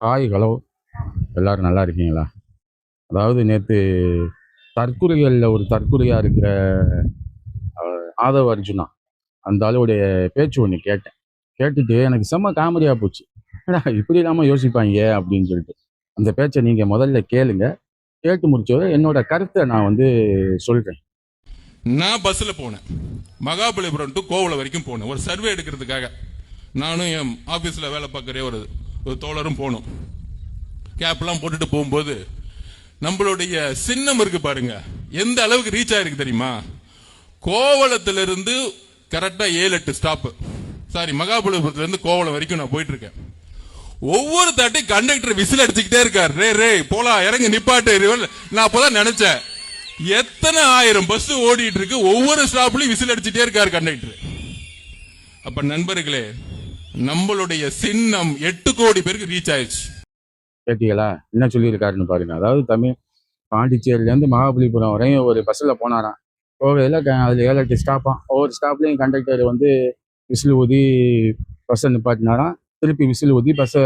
Hi, hello. எல்லாரும் நல்லா இருக்கீங்களா? அதாவது நேத்து தற்குறிகள்ல ஒரு தற்குறியா இருக்கிற ஆதவ அர்ஜுனா, அந்த ஆளுடைய பேச்சு ஒண்ணு கேட்டேன். கேட்டுட்டு எனக்கு செம்ம காமெடியா போச்சு. என்னடா இப்படிலாமா யோசிப்பாய்ங்க அப்படின்னு சொல்லிட்டு. அந்த பேச்ச நீங்க முதல்ல கேளுங்க. கேட்டு முடிச்சோட என்னோட கருத்த நான் சொல்றேன். நான் பஸ்ல போனேன். மகாபலிபுரம் டு கோவளம் வரைக்கும் போனேன் ஒரு சர்வே எடுக்கிறதுக்காக. நானும் என் ஆபீஸ்ல வேலை பார்க்குற ஒரு தோழரும் போனோம். கேப்லாம் போட்டுட்டு போகும்போது நம்மளுடைய சின்னம் இருக்கு பாருங்க, எந்த அளவுக்கு ரீச் ஆயிருக்கு தெரியுமா? கோவளத்திலிருந்து கரெக்டா 7-8 ஸ்டாப், சாரி மகாபலிபுரத்துல இருந்து கோவளம் வரைக்கும் நான் போயிட்டு இருக்கேன். ஒவ்வொரு தாட்டி கண்டக்டர் விசில் அடிச்சுக்கிட்டே இருக்காரு, ரே ரே போலாம் இறங்க நிப்பாட்டு. நான் அப்பதான் நினைச்சேன், எத்தனை ஆயிரம் பஸ் ஓடிட்டு இருக்கு, ஒவ்வொரு ஸ்டாப்லயும் விசில் அடிச்சுட்டே இருக்காரு கண்டக்டர். அப்ப நண்பர்களே, நம்மளுடைய சின்னம் 8 கோடி பேருக்கு ரீச் ஆயிடுச்சு. கேட்டீங்களா? என்ன சொல்லியிருக்காருன்னு பாருங்க. அதாவது பாண்டிச்சேரியிலேருந்து மகாபலிபுரம் வரையும் ஒரு பஸ்ஸில் போனாராம். போகையில் அதில் 7-8 ஸ்டாப்பாம். ஒவ்வொரு ஸ்டாப்லேயும் கண்டக்டர் விசில் ஊதி பஸ்ஸை நிப்பாட்டினாராம். திருப்பி விசில் ஊதி பஸ்ஸை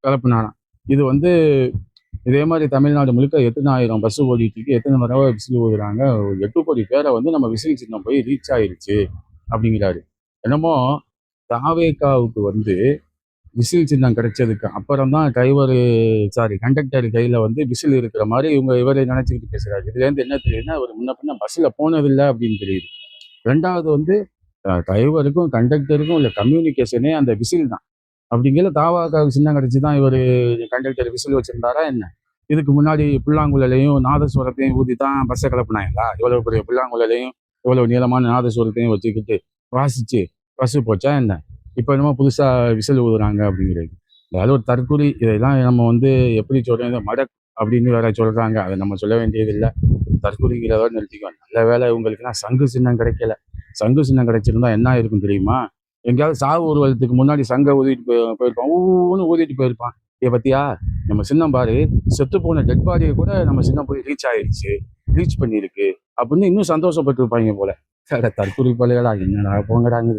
கிளப்புனாராம். இது இதே மாதிரி தமிழ்நாடு முழுக்க எத்தனை ஆயிரம் பஸ் ஓடிட்டு இருக்கு, எத்தனை தடவை விசில் ஊதுறாங்க. 8 கோடி பேரை நம்ம விசில் சின்னம் போய் ரீச் ஆயிருச்சு அப்படிங்கிறாரு. என்னமோ தாவேகாவுக்கு விசில் சின்னம் கிடைச்சதுக்கு அப்புறம் தான் கண்டக்டர் கையில விசில் இருக்கிற மாதிரி இவரை நினைச்சுக்கிட்டு பேசுறாரு. இதுல இருந்து என்ன தெரியுதுன்னா, அவர் முன்ன பின்ன பஸ்ல போனதில்லை அப்படின்னு தெரியுது. ரெண்டாவது டிரைவருக்கும் கண்டக்டருக்கும் உள்ள கம்யூனிகேஷனே அந்த விசில் தான். அப்படிங்கிற தாவாக்காவுக்கு சின்னம் கிடைச்சுதான் இவர் கண்டக்டர் விசில் வச்சிருந்தாரா என்ன? இதுக்கு முன்னாடி புல்லாங்குழலையும் நாதஸ்வரத்தையும் ஊதி தான் பஸ்ஸை கிளப்புனாங்களா? இவ்வளவு பெரிய புல்லாங்குழலையும் இவ்வளவு நீளமான நாதஸ்வரத்தையும் வச்சுக்கிட்டு வாசிச்சு பஸ்ஸு போச்சா என்ன? இப்போ என்னமோ புதுசாக விசில் ஊதுறாங்க அப்படிங்கிறது. அதாவது ஒரு தற்குறி. இதெல்லாம் நம்ம எப்படி சொல்கிறோம், இதை மடக் அப்படின்னு வேற சொல்கிறாங்க. அதை நம்ம சொல்ல வேண்டியதில்லை. தற்குறிங்கிறதோட நிறுத்திக்குவோம். நல்ல வேலை இவங்களுக்குலாம் சங்கு சின்னம் கிடைக்கல. சங்கு சின்னம் கிடைச்சிருந்தா என்ன இருக்கும் தெரியுமா? எங்கேயாவது சாவு ஊர்வலத்துக்கு முன்னாடி சங்கை ஊதிட்டு போயிருப்பான். ஊன்னு ஊதிட்டு போயிருப்பான். இதை பத்தியா நம்ம சின்னம் பாரு, செத்து போன டெட் பாடியை கூட நம்ம சின்னம் போய் ரீச் ஆயிடுச்சு, ரீச் பண்ணியிருக்கு அப்படின்னு இன்னும் சந்தோஷப்பட்டு இருப்பாங்க போல. தற்குறி பலைகளா என்னடா போங்கடாங்குது.